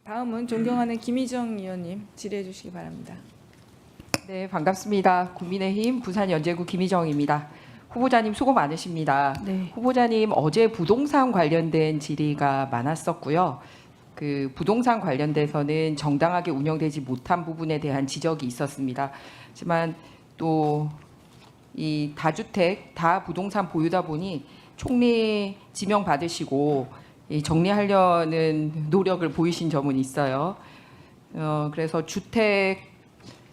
다음은 존경하는 김희정 의원님 질의해 주시기 바랍니다. 네, 반갑습니다. 국민의힘 부산연제구 김희정입니다. 후보자님 수고 많으십니다. 네. 후보자님 어제 부동산 관련된 질의가 많았었고요. 그 부동산 관련돼서는 정당하게 운영되지 못한 부분에 대한 지적이 있었습니다. 하지만 또 이 다주택, 다부동산 보유다 보니 총리 지명 받으시고 이 정리하려는 노력을 보이신 점은 있어요. 그래서 주택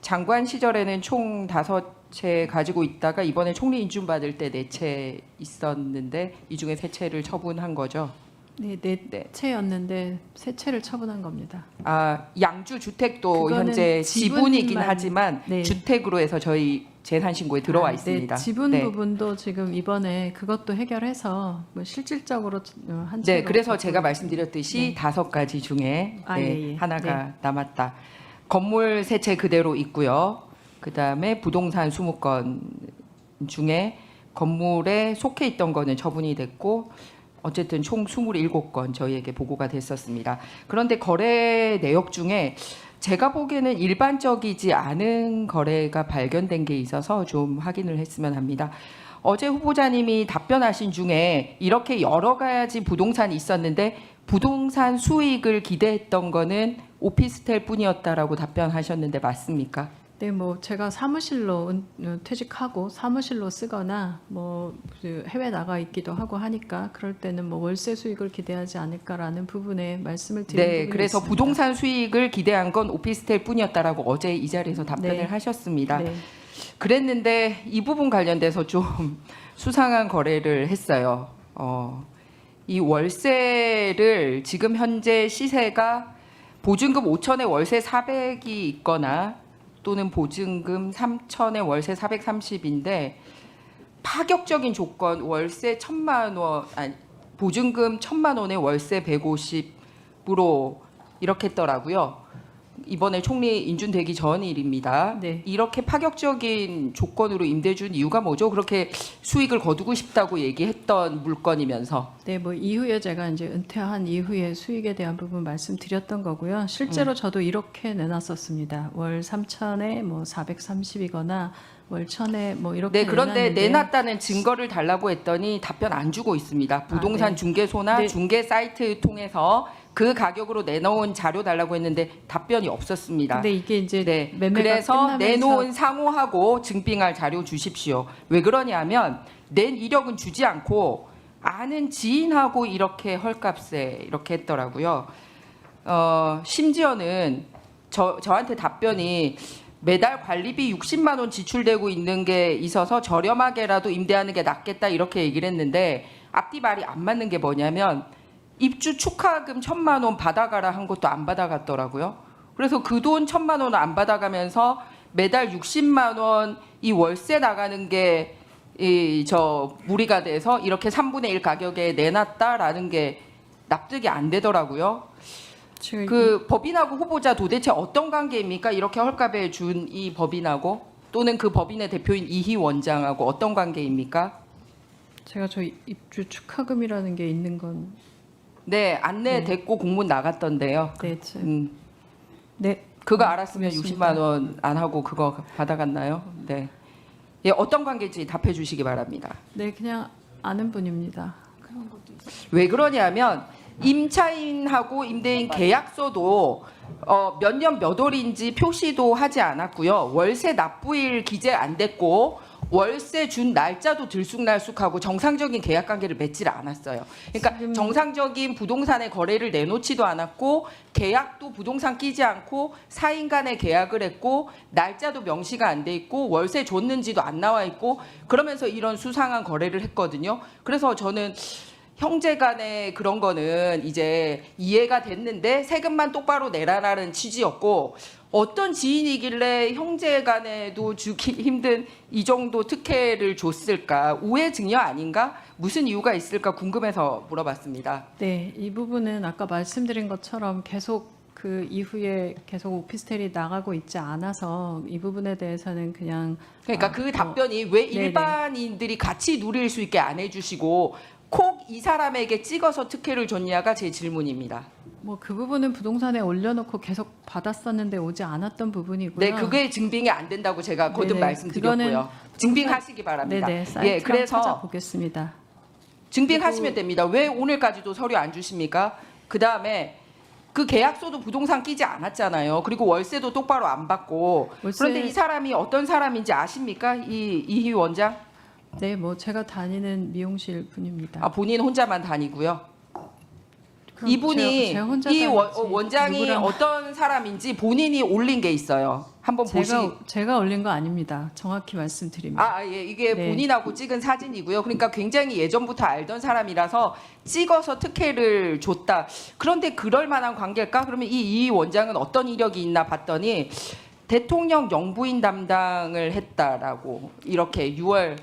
장관 시절에는 총 5채 가지고 있다가 이번에 총리 인준 받을 때 4채 있었는데 이 중에 3채를 처분한 거죠. 네, 네 채였는데 3채를 처분한 겁니다. 아, 양주 주택도 그거는 현재 지분이긴 지분만, 하지만 네. 주택으로 해서 저희 재산 신고에 들어와 있습니다. 네, 지분 네. 부분도 지금 이번에 그것도 해결해서 뭐 실질적으로 한 채로. 네, 그래서 제가 말씀드렸듯이 네. 5가지 중에 아, 네, 예, 예. 하나가 네. 남았다. 건물 3채 그대로 있고요. 그다음에 부동산 20건 중에 건물에 속해 있던 거는 처분이 됐고 어쨌든 총 27건 저희에게 보고가 됐었습니다. 그런데 거래 내역 중에 제가 보기에는 일반적이지 않은 거래가 발견된 게 있어서 좀 확인을 했으면 합니다. 어제 후보자님이 답변하신 중에 이렇게 여러 가지 부동산이 있었는데 부동산 수익을 기대했던 거는 오피스텔 뿐이었다라고 답변하셨는데 맞습니까? 네, 뭐 제가 사무실로 퇴직하고 사무실로 쓰거나 뭐 해외 나가 있기도 하고 하니까 그럴 때는 뭐 월세 수익을 기대하지 않을까라는 부분에 말씀을 드린 네, 부분이 그래서 있습니다. 부동산 수익을 기대한 건 오피스텔 뿐이었다라고 어제 이 자리에서 답변을 네. 하셨습니다. 네. 그랬는데 이 부분 관련돼서 좀 수상한 거래를 했어요. 이 월세를 지금 현재 시세가 보증금 5천에 월세 400이 있거나 또는 보증금 3천에 월세 430인데 파격적인 조건 월세 1,000만 원, 아니, 보증금 1,000만 원에 월세 150으로 이렇게 했더라고요. 이번에 총리 인준되기 전 일입니다. 네. 이렇게 파격적인 조건으로 임대 준 이유가 뭐죠? 그렇게 수익을 거두고 싶다고 얘기했던 물건이면서. 네, 뭐 이후에 제가 이제 은퇴한 이후에 수익에 대한 부분 말씀드렸던 거고요. 실제로 저도 이렇게 내놨었습니다. 월 3천에 뭐 430이거나 월 1,000에 뭐 이렇게 네, 그런데 내놨는데 내놨다는 증거를 달라고 했더니 답변 안 주고 있습니다. 부동산 네. 중개소나 네. 중개 사이트 통해서 그 가격으로 내놓은 자료 달라고 했는데 답변이 없었습니다. 근데 이게 이제 네, 매매가 그래서 끝나면서 내놓은 상호하고 증빙할 자료 주십시오. 왜 그러냐면 낸 이력은 주지 않고 아는 지인하고 이렇게 헐값에 이렇게 했더라고요. 심지어는 저한테 답변이 매달 관리비 60만 원 지출되고 있는 게 있어서 저렴하게라도 임대하는 게 낫겠다 이렇게 얘기를 했는데 앞뒤 말이 안 맞는 게 뭐냐면 입주 축하금 1,000만 원 받아가라 한 것도 안 받아갔더라고요. 그래서 그 돈 1,000만 원을 안 받아가면서 매달 60만 원 이 월세 나가는 게 무리가 돼서 이렇게 3분의 1 가격에 내놨다라는 게 납득이 안 되더라고요. 지금 그 법인하고 후보자 도대체 어떤 관계입니까? 이렇게 헐값에 준 이 법인하고 또는 그 법인의 대표인 이희 원장하고 어떤 관계입니까? 제가 저 입주 축하금이라는 게 있는 건 네, 안내됐고 공문 나갔던데요. 네, 네. 그거 알았으면 알겠습니다. 60만 원 안 하고 그거 받아갔나요? 네. 예, 어떤 관계인지 답해 주시기 바랍니다. 네, 그냥 아는 분입니다. 왜 그러냐면 임차인하고 임대인 계약서도 몇 년 몇 월인지 표시도 하지 않았고요. 월세 납부일 기재 안 됐고 월세 준 날짜도 들쑥날쑥하고 정상적인 계약 관계를 맺지를 않았어요. 그러니까 지금 정상적인 부동산의 거래를 내놓지도 않았고 계약도 부동산 끼지 않고 사인 간의 계약을 했고 날짜도 명시가 안 돼 있고 월세 줬는지도 안 나와 있고 그러면서 이런 수상한 거래를 했거든요. 그래서 저는 형제 간의 그런 거는 이제 이해가 됐는데 세금만 똑바로 내라라는 취지였고 어떤 지인이길래 형제 간에도 주기 힘든 이 정도 특혜를 줬을까? 우회 증여 아닌가? 무슨 이유가 있을까 궁금해서 물어봤습니다. 네, 이 부분은 아까 말씀드린 것처럼 계속 그 이후에 계속 오피스텔이 나가고 있지 않아서 이 부분에 대해서는 그냥 그러니까 그 답변이 왜 네네. 일반인들이 같이 누릴 수 있게 안 해주시고 콕 이 사람에게 찍어서 특혜를 줬냐가 제 질문입니다. 뭐 그 부분은 부동산에 올려놓고 계속 받았었는데 오지 않았던 부분이고요. 네, 그게 증빙이 안 된다고 제가 거듭 네네, 말씀드렸고요. 그거는 증빙하시기 바랍니다. 네네, 사이트를 예, 그래서 찾아보겠습니다. 증빙하시면 됩니다. 왜 오늘까지도 서류 안 주십니까? 그 다음에 그 계약서도 부동산 끼지 않았잖아요. 그리고 월세도 똑바로 안 받고. 월세- 그런데 이 사람이 어떤 사람인지 아십니까? 이희 원장? 네, 뭐 제가 다니는 미용실 분입니다. 아, 본인 혼자만 다니고요. 그럼 이분이 제가 혼자 이 다니지 원장이 누구랑- 어떤 사람인지 본인이 올린 게 있어요. 한번 보시. 제가 올린 거 아닙니다. 정확히 말씀드립니다. 아, 예, 이게 네. 본인하고 찍은 사진이고요. 그러니까 굉장히 예전부터 알던 사람이라서 찍어서 특혜를 줬다. 그런데 그럴 만한 관계일까? 그러면 이 원장은 어떤 이력이 있나 봤더니 대통령 영부인 담당을 했다라고 이렇게 6월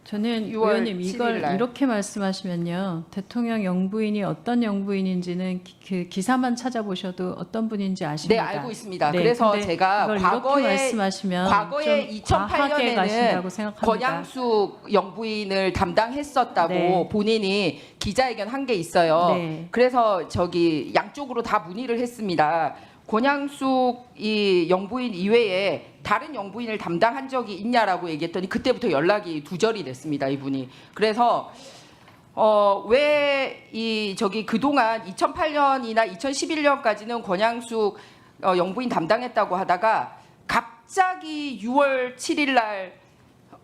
저는 6월 의원님 7일 이걸 날. 이렇게 말씀하시면요. 대통령 영부인이 어떤 영부인인지는 그 기사만 찾아보셔도 어떤 분인지 네, 아십니다. 알고 있습니다. 네, 그래서 근데 제가 이걸 이렇게 과거에 말씀하시면 과거에 좀 과하게 가신다고 2008년에는 생각합니다. 권양숙 영부인을 담당했었다고 네. 본인이 기자회견 한 게 있어요. 네. 그래서 저기 양쪽으로 다 문의를 했습니다. 권양숙 이 영부인 이외에 다른 영부인을 담당한 적이 있냐라고 얘기했더니 그때부터 연락이 두절이 됐습니다, 이분이. 그래서 왜 이 저기 그동안 2008년이나 2011년까지는 권양숙 영부인 담당했다고 하다가 갑자기 6월 7일 날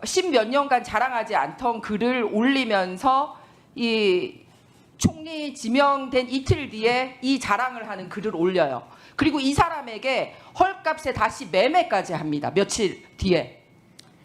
10몇 년간 자랑하지 않던 글을 올리면서 이 총리 지명된 이틀 뒤에 이 자랑을 하는 글을 올려요. 그리고 이 사람에게 헐값에 다시 매매까지 합니다. 며칠 뒤에.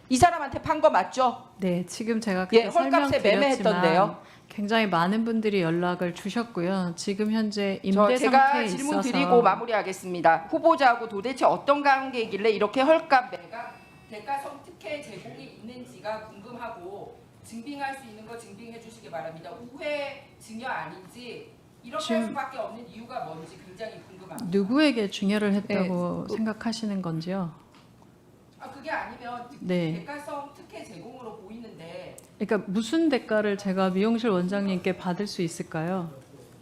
이 사람한테 판 거 맞죠? 네, 지금 제가 예, 그때 헐값에 매매했던데요. 설명드렸지만 굉장히 많은 분들이 연락을 주셨고요. 지금 현재 임대 제가 상태에 질문 있어서 드리고 마무리하겠습니다. 후보자하고 도대체 어떤 관계이길래 이렇게 헐값 매각 대가성 특혜 제공이 있는지가 궁금하고 증빙할 수 있는 거 증빙해 주시기 바랍니다. 우회 증여 아닌지 이렇게 할 지금- 수밖에 없는 이유가 뭔지 굉장히 궁금합니다. 누구에게 증여를 했다고 생각하시는 건지요? 아, 그게 아니면 네. 대가성 특혜 제공으로 보이는데 그러니까 무슨 대가를 제가 미용실 원장님께 받을 수 있을까요?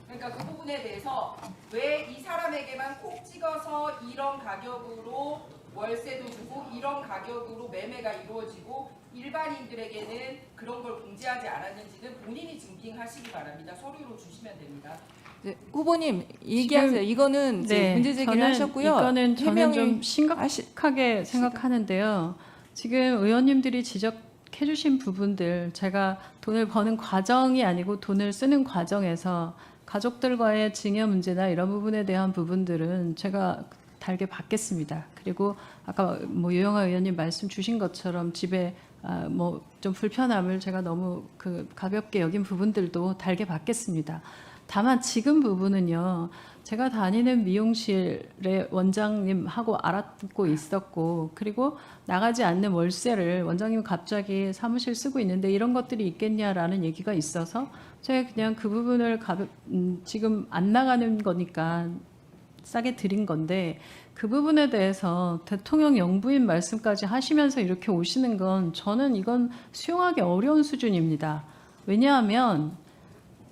그러니까 그 부분에 대해서 왜 이 사람에게만 콕 찍어서 이런 가격으로 월세도 주고 이런 가격으로 매매가 이루어지고 일반인들에게는 그런 걸 공지하지 않았는지는 본인이 증빙하시기 바랍니다. 서류로 주시면 됩니다. 네, 후보님 얘기하세요. 이거는 이제 문제 제기를 저는 하셨고요. 이거는 저는 해명이 좀 심각하게 생각하는데요. 지금 의원님들이 지적해주신 부분들, 제가 돈을 버는 과정이 아니고 돈을 쓰는 과정에서 가족들과의 증여 문제나 이런 부분에 대한 부분들은 제가 달게 받겠습니다. 그리고 아까 뭐 유영아 의원님 말씀 주신 것처럼 집에 뭐 좀 불편함을 제가 너무 그 가볍게 여긴 부분들도 달게 받겠습니다. 다만 지금 부분은요. 제가 다니는 미용실의 원장님하고 알았고 있었고 그리고 나가지 않는 월세를 원장님 갑자기 사무실 쓰고 있는데 이런 것들이 있겠냐라는 얘기가 있어서 제가 그냥 그 부분을 지금 안 나가는 거니까 싸게 드린 건데 그 부분에 대해서 대통령 영부인 말씀까지 하시면서 이렇게 오시는 건 저는 이건 수용하기 어려운 수준입니다. 왜냐하면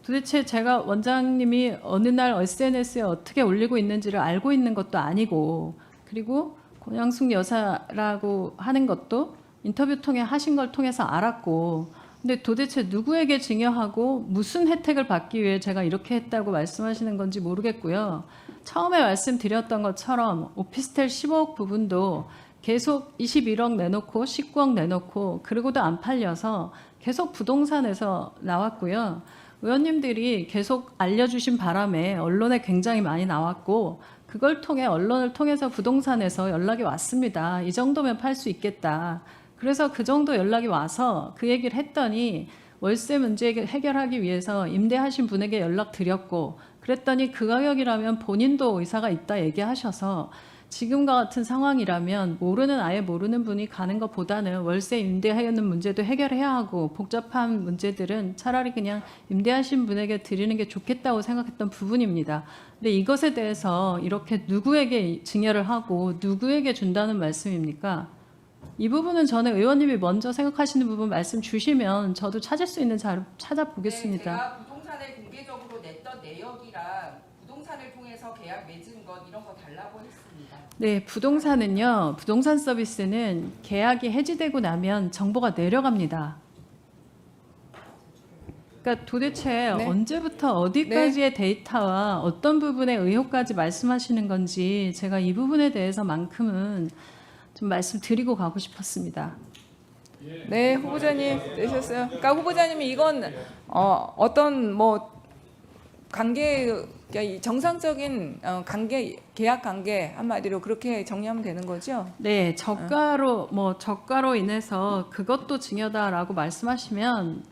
도대체 제가 원장님이 어느 날 SNS에 어떻게 올리고 있는지를 알고 있는 것도 아니고 그리고 권양숙 여사라고 하는 것도 인터뷰 통해 하신 걸 통해서 알았고 근데 도대체 누구에게 증여하고 무슨 혜택을 받기 위해 제가 이렇게 했다고 말씀하시는 건지 모르겠고요. 처음에 말씀드렸던 것처럼 오피스텔 15억 부분도 계속 21억 내놓고 19억 내놓고 그러고도 안 팔려서 계속 부동산에서 나왔고요. 의원님들이 계속 알려주신 바람에 언론에 굉장히 많이 나왔고 그걸 통해 언론을 통해서 부동산에서 연락이 왔습니다. 이 정도면 팔 수 있겠다. 그래서 그 정도 연락이 와서 그 얘기를 했더니 월세 문제 해결하기 위해서 임대하신 분에게 연락드렸고 그랬더니 그 가격이라면 본인도 의사가 있다 얘기하셔서 지금과 같은 상황이라면 아예 모르는 분이 가는 것보다는 월세 임대하는 문제도 해결해야 하고 복잡한 문제들은 차라리 그냥 임대하신 분에게 드리는 게 좋겠다고 생각했던 부분입니다. 근데 이것에 대해서 이렇게 누구에게 증여를 하고 누구에게 준다는 말씀입니까? 이 부분은 저는 의원님이 먼저 생각하시는 부분 말씀 주시면 저도 찾을 수 있는 자료 찾아보겠습니다. 네, 제가 부동산을 공개적으로 냈던 내역이랑 부동산을 통해서 계약 맺은 것 이런 거 달라고 했습니다. 네, 부동산은요. 부동산 서비스는 계약이 해지되고 나면 정보가 내려갑니다. 그러니까 도대체 네. 언제부터 어디까지의 데이터와 어떤 부분의 의혹까지 말씀하시는 건지 제가 이 부분에 대해서만큼은 좀 말씀드리고 가고 싶었습니다. 네, 후보자님 되셨어요. 그러니까 후보자님이 이건 어떤 뭐 관계, 그러니까 이 정상적인 관계, 계약 관계 한마디로 그렇게 정리하면 되는 거죠? 네, 저가로 인해서 그것도 증여다라고 말씀하시면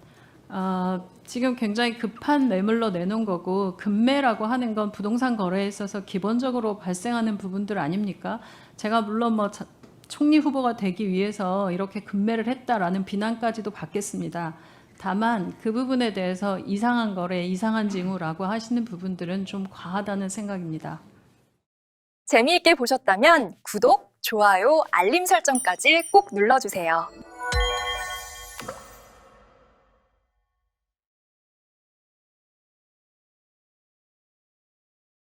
지금 굉장히 급한 매물로 내놓은 거고 급매라고 하는 건 부동산 거래에 있어서 기본적으로 발생하는 부분들 아닙니까? 제가 물론 총리 후보가 되기 위해서 이렇게 급매를 했다라는 비난까지도 받겠습니다. 다만 그 부분에 대해서 이상한 거래, 이상한 징후라고 하시는 부분들은 좀 과하다는 생각입니다. 재미있게 보셨다면 구독, 좋아요, 알림 설정까지 꼭 눌러주세요.